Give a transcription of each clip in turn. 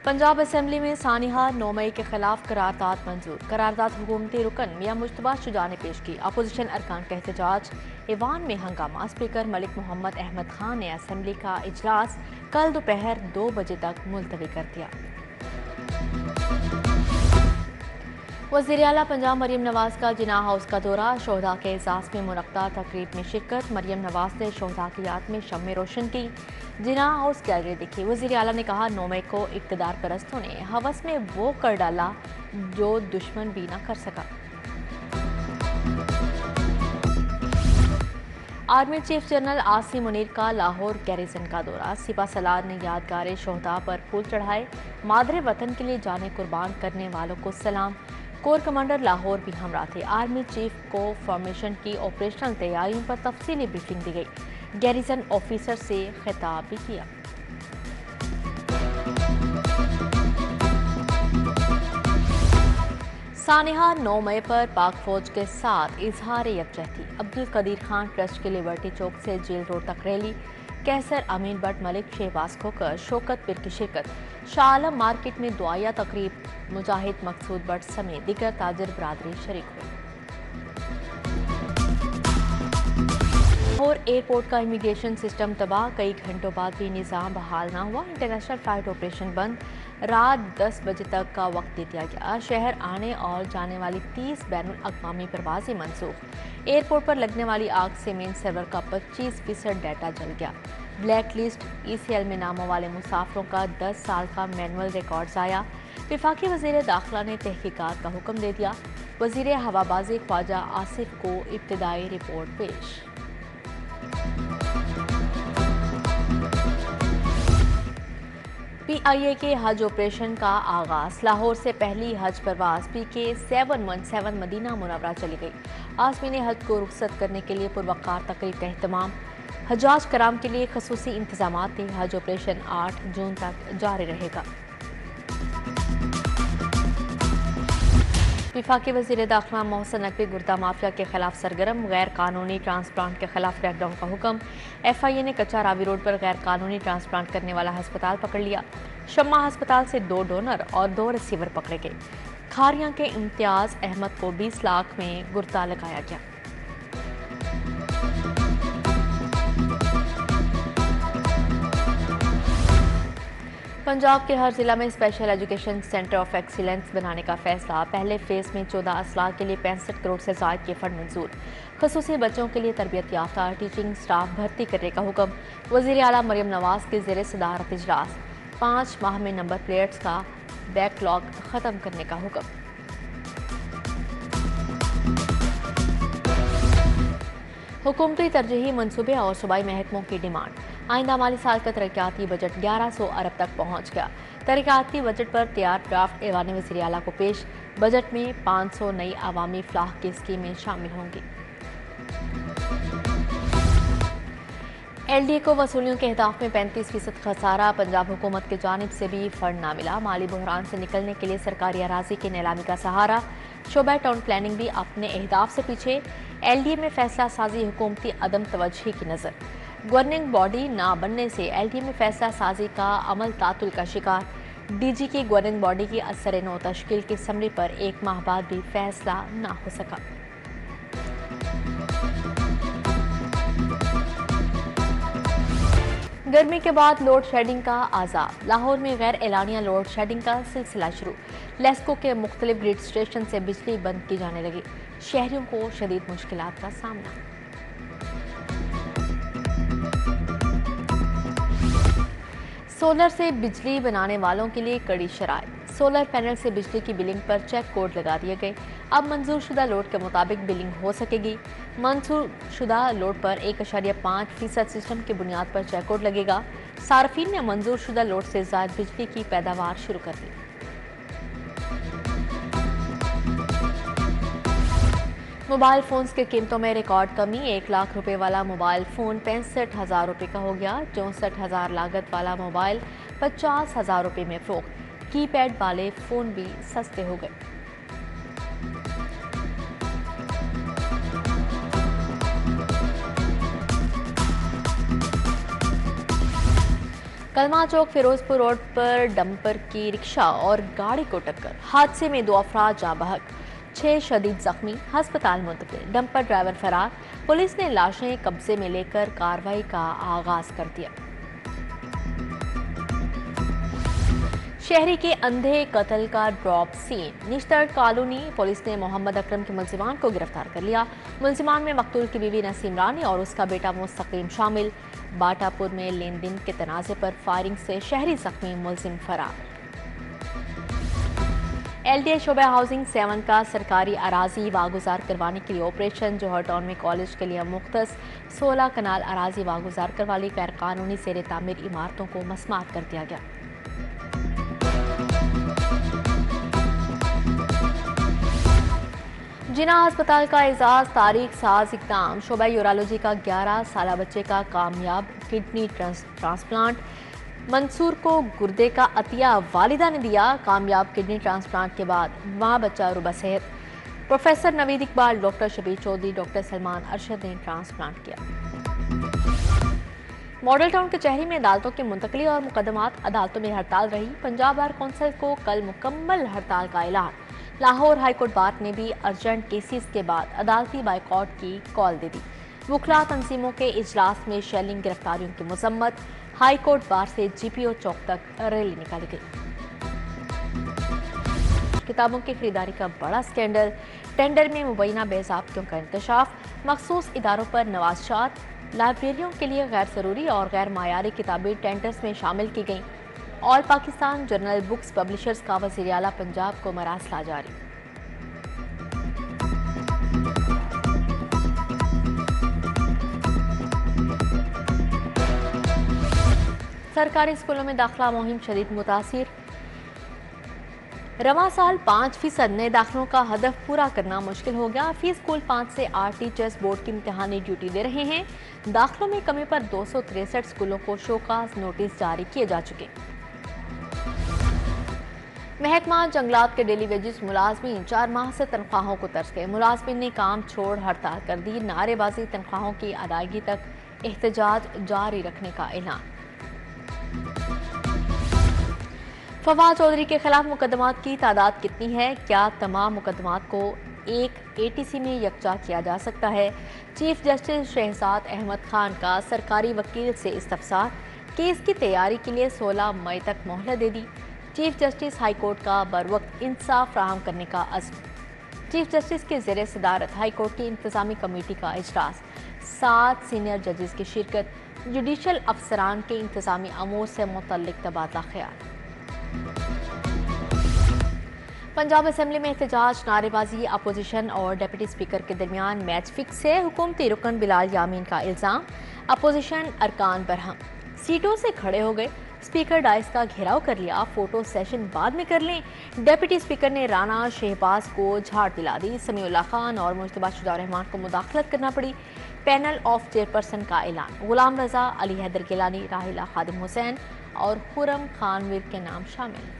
Punjab assembly में सानिहा 9 मई के खिलाफ करारदाद मंजूर। करारदाद हुकूमती रुकन मियां मुश्तबा शुजा ने पेश की। अपोजिशन अरकान का एहतजाज, ईवान में हंगामा। स्पीकर मलिक मोहम्मद अहमद खान ने असेंबली का इजलास कल दोपहर 2 बजे तक मुलतवी कर दिया। वज़ीर आला पंजाब मरियम नवाज का जिना हाउस का दौरा, शोहदा के एजाज़ में मुनक्का तकरीब में शिरकत। मरियम नवाज ने शोहदा की याद में शम्में रोशन की, जिना हाउस गैलरी दिखी। वज़ीर आला ने कहा, 9 मई को इक़्तिदार परस्तों ने हवस में वो कर डाला जो दुश्मन भी ना कर सका। Army chief general Asim Munir का लाहौर गैरिसन का दौरा, सिपा सलार ने यादगार शोहदा पर फूल चढ़ाए। मादरे वतन के लिए जाने कुर्बान करने वालों को सलाम। कोर कमांडर लाहौर भी हमरा थे। आर्मी चीफ को फॉर्मेशन की ऑपरेशनल तैयारियों पर तफसीली ब्रीफिंग दी गई। गैरिसन ऑफिसर से खिताब भी किया। सानिहा 9 मई पर पाक फौज के साथ इजहार यकजहती। अब्दुल कदीर खान ट्रस्ट के लिबर्टी चौक से जेल रोड तक रैली। कैसर अमीन बट मलिक शहबाज खोकर शौकत पिर की शिरकत। शाह आलम मार्केट में दुआया तकरीब। मुजाहिद मकसूद बट समेत दीगर ताजर बरादरी शरीक हुए। और एयरपोर्ट का इमिग्रेशन सिस्टम तबाह, कई घंटों बाद भी निज़ाम बहाल ना हुआ। इंटरनेशनल फ्लाइट ऑपरेशन बंद। रात 10 बजे तक का वक्त दे दिया गया। शहर आने और जाने वाली 30 बैनुल अक़वामी परवाजें मनसूख। एयरपोर्ट पर लगने वाली आग से मेन सर्वर का 25% डाटा जल गया। ब्लैक लिस्ट ECL में नामों वाले मुसाफिरों का 10 साल का मैनुअल रिकॉर्ड आया। वफाकी वज़ीर दाखिला ने तहकीकात का हुक्म दे दिया। वज़ीर हवाबाजी ख्वाजा आसिफ को इब्तिदाई रिपोर्ट पेश। PIA के हज ऑपरेशन का आगाज, लाहौर से पहली हज परवाज PK 717 मदीना मुनव्वरा चली गई। आज़मीन हज को रुखसत करने के लिए पुरवकार तकरीब का एहतमाम। हजाज कराम के लिए खसूसी इंतजाम थे। हज ऑपरेशन 8 जून तक जारी रहेगा। वफाकी वज़ीर दाखिला मोहसिन नकवी गुर्दा माफिया के खिलाफ सरगर्म। गैर कानूनी ट्रांसप्लांट के खिलाफ क्रैकडाउन का हुक्म। FIA ने कच्चा रावी रोड पर गैर कानूनी ट्रांसप्लांट करने वाला अस्पताल पकड़ लिया। शम्मा अस्पताल से 2 डोनर और 2 रिसीवर पकड़े गए। खारियां के इम्तियाज अहमद को 20 लाख में गुर्दा लगाया गया। पंजाब के हर जिला में special education centre of excellence बनाने का फैसला। पहले फेज में 14 असलाह के लिए 65 करोड़ से ज़ायद के फंड मंजूर। खसूसी बच्चों के लिए तरबियत याफ्ता टीचिंग स्टाफ भर्ती करने का हुक्म। वज़ीर आला मरियम नवाज के ज़ेर सदारत इजलास। 5 माह में नंबर प्लेट्स का बैकलॉग ख़त्म करने का हुक्म। हुकूमती तरजीही मनसूबे और सूबाई महकमों की डिमांड। आइंदा माली साल का तरक्याती बजट 1100 अरब तक पहुँच गया। तरक्याती बजट पर तैयार ड्राफ्ट ऐवान वज़ीर आला को पेश। बजट में 500 नई अवामी फलाह की स्कीमें शामिल होंगी। LDA को वसूलियों के अहदाफ में 35% खसारा। पंजाब हुकूमत की जानिब से भी फंड ना मिला। माली बहरान से निकलने के लिए सरकारी अराजी की नीलामी का सहारा। शोबा टाउन प्लानिंग भी अपने अहदाफ से पीछे। LDA में फैसला साजी हुकूमती अदम तवज्जुही की नज़र। गवर्निंग बॉडी ना बनने से LDA में फैसला साजी का अमल तातुल का शिकार। DG की गवर्निंग बॉडी की असर नौ तश्कील की असम्बली पर 1 माह बाद भी फैसला ना हो सका। गर्मी के बाद लोड शेडिंग का आज़ाब। लाहौर में गैर एलानिया लोड शेडिंग का सिलसिला शुरू। लेस्को के मुख्तलिफ ग्रिड स्टेशन से बिजली बंद की जाने लगी। शहरियों को शदीद मुश्किलात का सामना। सोलर से बिजली बनाने वालों के लिए कड़ी शराइत। सोलर पैनल से बिजली की बिलिंग पर चेक कोड लगा दिए गए। अब मंजूर शुदा लोड के मुताबिक बिलिंग हो सकेगी। मंजूर शुदा लोड पर 1.5% सिस्टम की बुनियाद पर चेक कोड लगेगा। सार्फिन ने मंजूर शुदा लोड से ज़ायद बिजली की पैदावार शुरू कर दी। मोबाइल फ़ोन्स की कीमतों में रिकॉर्ड कमी। 1 लाख रुपए वाला मोबाइल फ़ोन 65,000 रुपये का हो गया। 64,000 लागत वाला मोबाइल 50,000 रुपये में फ़रोख्त। कीपैड वाले फ़ोन भी सस्ते हो गए। कलमा चौक फिरोजपुर रोड पर डंपर की रिक्शा और गाड़ी को टक्कर, हादसे में 2 अफराद जाँ बहक, 6 शदीद जख्मी, अस्पताल मुंतकिल। डंपर ड्राइवर फरार, पुलिस ने लाशें कब्जे में लेकर कार्रवाई का आगाज कर दिया। शहरी के अंधे कत्ल का drop scene, Nishtar colony police ने मोहम्मद अकरम के मुलजिमान को गिरफ्तार कर लिया। मुलजिमान में मकतूल की बीवी नसीम रानी और उसका बेटा मुस्तकीम शामिल। बाटापुर में लेन देन के तनाज़े पर फायरिंग से शहरी जख्मी, मुलजिम फरार। LDA शोबा हाउसिंग 7 का सरकारी अराजी वागुजार करवाने के लिए ऑपरेशन, जौहर टाउन में कॉलेज के लिए मुख्तस 16 कनाल अराजी वागुजार करवा ली। गैर कानूनी ज़ेर तामीर इमारतों को मसमात कर दिया गया। जिना अस्पताल का एजाज, तारीख साज इकदाम, शोबा यूरोलॉजी का 11 साल बच्चे का कामयाब किडनी ट्रांसप्लांट। मंसूर को गुर्दे का अतिया वालिदा ने दिया। कामयाब किडनी ट्रांसप्लांट के बाद माँ बच्चा रुबा सेहत। Professor Naveed Iqbal, doctor Shabbir Chaudhry, doctor Salman Arshad ने ट्रांसप्लांट किया। मॉडल टाउन कचहरी में अदालतों की मुंतकली और मुकदमात, अदालतों में हड़ताल रही। पंजाब बार कौंसिल को कल मुकम्मल हड़ताल का ऐलान। लाहौर हाईकोर्ट बार ने भी अर्जेंट केसेस के बाद अदालती बाइकआउट की कॉल दे दी। वुकला तंजीमों के इजलास में शेलिंग गिरफ्तारियों की मजम्मत। हाईकोर्ट बार से GPO चौक तक रैली निकाली गई। किताबों की खरीदारी का बड़ा स्कैंडल, टेंडर में मुबैना बेज़ाब्तियों का इंकशाफ। मखसूस इदारों पर नवाज़शात, लाइब्रेरियों के लिए गैर ज़रूरी और गैर मायारी किताबें टेंडर्स में शामिल की गईं। All Pakistan journal books publishers का वज़ीर आला पंजाब को मरासला जारी। सरकारी स्कूलों में दाखिला मुहिम शदीद मुतासिर। रवा साल 5% नए दाखिलों का हदफ पूरा करना मुश्किल हो गया। फी स्कूल 5 से 8 टीचर्स बोर्ड की इम्तिहानी ड्यूटी दे रहे हैं। दाखिलों में कमी पर 263 स्कूलों को शोकाज नोटिस जारी किए जा चुके। महकमा जंगलात के डेली वेजेस मुलाजमीन 4 माह से तनख्वाहों को तरस गए। मुलाजमीन ने काम छोड़ हड़ताल कर दी। नारेबाजी, तनख्वाहों की अदायगी तक एहतजाज जारी रखने का ऐलान। फवाद चौधरी के खिलाफ मुकदमात की तादाद कितनी है? क्या तमाम मुकदमात को एक ATC में यकजा किया जा सकता है? चीफ जस्टिस शहजाद अहमद खान का सरकारी वकील से इस्तफसार। केस की तैयारी के लिए 16 मई तक मोहलत दे दी। चीफ जस्टिस हाईकोर्ट का बरवक्त इंसाफ फराहम करने का अज़्म। चीफ जस्टिस के ज़ेरे सदारत हाईकोर्ट की इंतजामी कमेटी का इजलास। 7 सीनियर जजेस की शिरकत। जुडिशल अफसरान के इंतजामी अमूर से मुतल्लिक तबादला ख्याल। पंजाब असेंबली में एहतजाज, नारेबाजी, अपोजिशन और डिप्टी स्पीकर के दरमियान मैच फिक्स है। हुकूमती रुकन बिलाल यामीन का इल्ज़ाम। अपोजिशन अरकान बरहम, सीटों से खड़े हो गए। स्पीकर डाइस का घेराव कर लिया। फोटो सेशन बाद में कर लें। डिप्टी स्पीकर ने राना शहबाज को झाड़ दिला दी। समीउल्लाह खान और मुश्तबा शुजा-उर-रहमान को मुदाखलत करना पड़ी। पैनल ऑफ चेयरपर्सन का ऐलान। गुलाम रजा, अली हैदर गिलानी, राहिला खादिम हुसैन और खुरम खानवीर के नाम शामिल।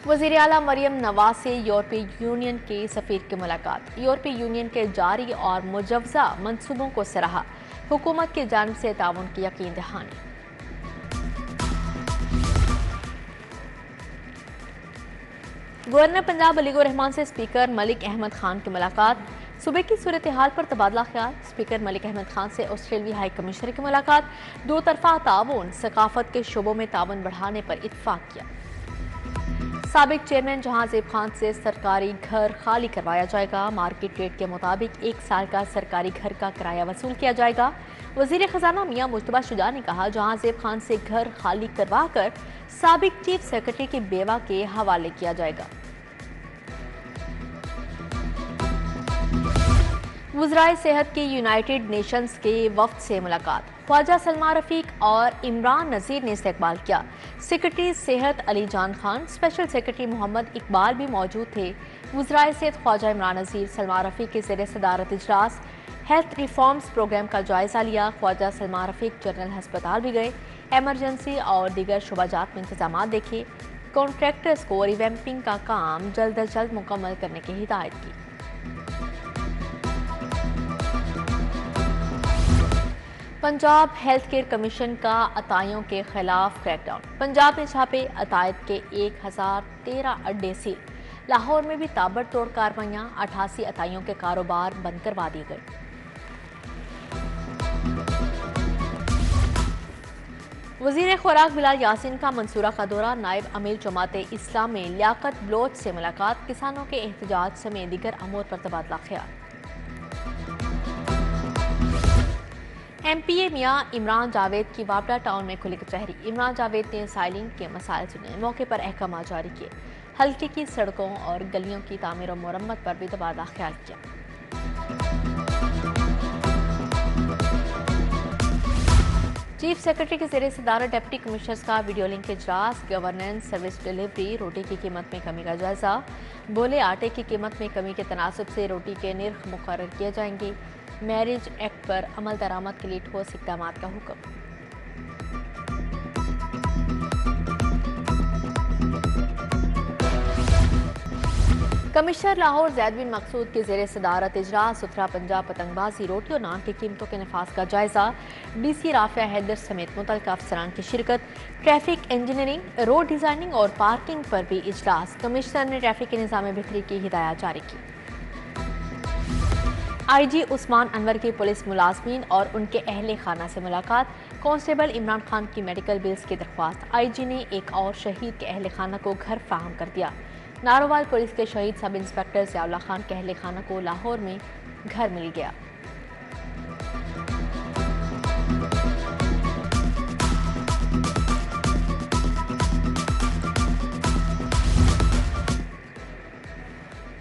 वज़ीर आला मरियम नवाज से यूरोपीय यूनियन के सफ़ीर की मुलाकात। यूरोपीय यूनियन के जारी और मुजव्वज़ा मंसूबों को सराहा। हुकूमत की जानिब से ताउन की यकीन दहानी। गवर्नर पंजाब अली रहमान से स्पीकर मलिक अहमद खान की मुलाकात। सूबे की सूरत हाल पर तबादला ख्याल। स्पीकर मलिक अहमद खान से ऑस्ट्रेलियाई हाई कमिश्नर की मुलाकात। 2 तरफा ताउन, सकाफत के शोबों में ताउन बढ़ाने पर इत्तफाक किया। साबिक चेयरमैन जहांजेब खान से सरकारी घर खाली करवाया जाएगा। मार्केट रेट के मुताबिक 1 साल का सरकारी घर का किराया वसूल किया जाएगा। वजीर खजाना मियां मुश्तबा शुजा ने कहा, जहांजेब खान से घर खाली करवा कर साबिक चीफ सेक्रेटरी की बेवा के हवाले किया जाएगा। वज़राए सेहत की यूनाइटेड नेशंस के वफ्द से मुलाकात। ख्वाजा सलमा रफीक और इमरान नज़ीर ने इस्तकबाल किया। सेक्रेटरी सेहत अली जान खान, स्पेशल सेक्रेटरी मोहम्मद इकबाल भी मौजूद थे। वज़राए सेहत ख्वाजा इमरान नज़ीर, सलमा रफीक के ज़ेरे सदारत इजलास। हेल्थ रिफॉर्म्स प्रोग्राम का जायजा लिया। ख्वाजा सलमा रफीक जनरल हस्पताल भी गए। एमरजेंसी और दीगर शुबाजात में इंतजाम देखे। कॉन्ट्रैक्टर्स को रिवैम्पिंग का काम जल्द अज जल्द मुकम्मल करने की हिदायत की। पंजाब हेल्थ केयर कमीशन का अताइयों के खिलाफ क्रैकडाउन। पंजाब में छापे, अतायद के 1013 अड्डे सील। लाहौर में भी ताबड़तोड़ कार्रवाइयां, 88 अताइयों के कारोबार बंद करवा दिए गए। वजीर खुराक बिलाल यासीन का मंसूरा का दौरा। नायब अमीर जमात इस्लाम में लियाकत बलोच से मुलाकात। किसानों के एहतजाज समेत दीगर अमूर पर तबादला ख्याल। MPA मियां इमरान जावेद की वापडा टाउन में खुली कचहरी। इमरान जावेद ने साइलिंग के मसाइल सुने, मौके पर अहकाम जारी किए। हल्के की सड़कों और गलियों की तामीर और मुरम्मत पर भी तबादला ख्याल किया। चीफ सेक्रेटरी के ज़रिए सदारत डिप्टी कमिश्नर्स का वीडियो लिंक इजलास। गवर्नेंस, सर्विस डिलीवरी, रोटी की कीमत में कमी का जायजा। बोले आटे की कीमत में कमी के तनासब से रोटी के निर्ख मुकर्रर किए जाएंगे। मैरिज एक्ट पर अमल दरामद के लिए ठोस इक़दाम का हुक्म। कमिश्नर लाहौर ज़ैद बिन मकसूद के ज़ेरे सदारत इजलास। सुथरा पंजाब, पतंगबाजी, रोटी और नान की कीमतों के नफाज का जायजा। DC राफिया हैदर समेत मुतल्लिका अफसरान की शिरकत। ट्रैफिक इंजीनियरिंग, रोड डिज़ाइनिंग और पार्किंग पर भी इजलास। कमिश्नर ने ट्रैफिक के निज़ाम बेहतरी की हिदायत जारी की। IG उस्मान अनवर की पुलिस मुलाजमीन और उनके अहले खाना से मुलाकात। कांस्टेबल इमरान खान की मेडिकल बिल्स की दरख्वास्त। IG ने एक और शहीद के अहले खाना को घर फाहम कर दिया। नारोवाल पुलिस के शहीद सब इंस्पेक्टर ज़ियाउल्लाह खान के अहले खाना को लाहौर में घर मिल गया।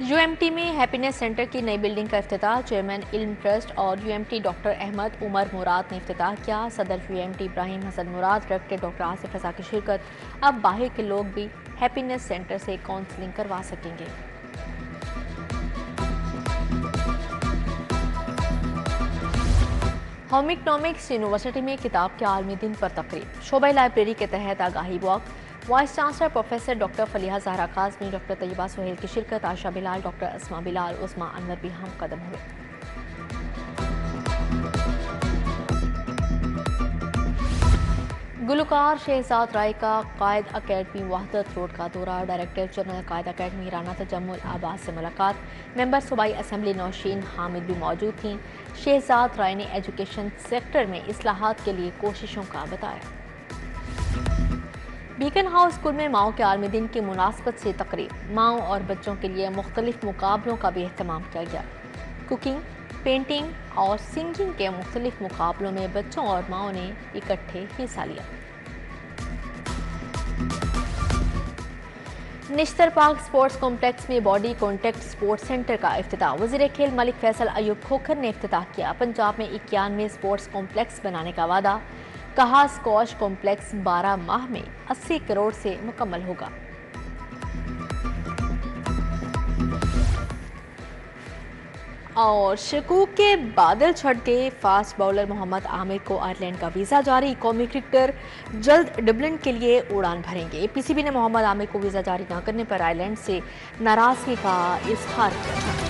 UMT में हैप्पीनेस सेंटर की नई बिल्डिंग का इफ्तिताह। चेयरमैन इल्म ट्रस्ट और UMT डॉक्टर अहमद उमर मुराद ने इफ्तिताह किया। सदर UMT इब्राहिम हसन मुराद, डायरेक्टर डॉक्टर आसिफ रजा की शिरकत। अब बाहर के लोग भी हैप्पीनेस सेंटर से काउंसलिंग करवा सकेंगे। होम इकनॉमिक्स यूनिवर्सिटी में किताब के आलमी दिन पर तकरीब। शोबा लाइब्रेरी के तहत आगाही walk. Vice chancellor professor doctor Faliha Zahra Kazmi, doctor Tayyaba Sohail की शिरकत। आशा बिलाल, डॉक्टर अस्मा बिलाल, उस्मा अनवर भी हम कदम हुए। गुलकार शहजाद राय का कायद अकेडमी वहदत रोड का दौरा। डायरेक्टर जनरल कायद अकेडमी राना तजम्मुल आबाद से मुलाकात। मेंबर सूबाई असम्बली नौशीन हामिद भी मौजूद थीं। शहजाद राय ने एजुकेशन सेक्टर में इस्लाहात के लिए कोशिशों का बताया। बीकन हाउस स्कूल में माओ के आलमी दिन की मुनासबत से तकरीब। माओ और बच्चों के लिए मुख्तलिफ मुकाबलों का भी अहतमाम किया गया। कुकिंग, पेंटिंग और सिंगिंग के मुख्तलिफ मुकाबलों में बच्चों और माओ ने इकट्ठे हिस्सा लिया। निश्तर पार्क स्पोर्ट्स कॉम्प्लेक्स में बॉडी कॉन्टैक्ट स्पोर्ट्स सेंटर का इफ्तिताह। वज़ीर खेल मलिक फैसल अयूब खोखर ने इफ्तिताह किया। पंजाब में 91 स्पोर्ट्स कॉम्प्लेक्स बनाने का वादा। कहा स्क्वॉश कॉम्प्लेक्स 12 माह में 80 करोड़ से मुकम्मल होगा। और शकूक के बादल छट गए। फास्ट बॉलर मोहम्मद आमिर को आयरलैंड का वीज़ा जारी। कौमी क्रिकेटर जल्द डबलिन के लिए उड़ान भरेंगे। PCB ने मोहम्मद आमिर को वीज़ा जारी न करने पर आयरलैंड से नाराजगी का इजहार किया।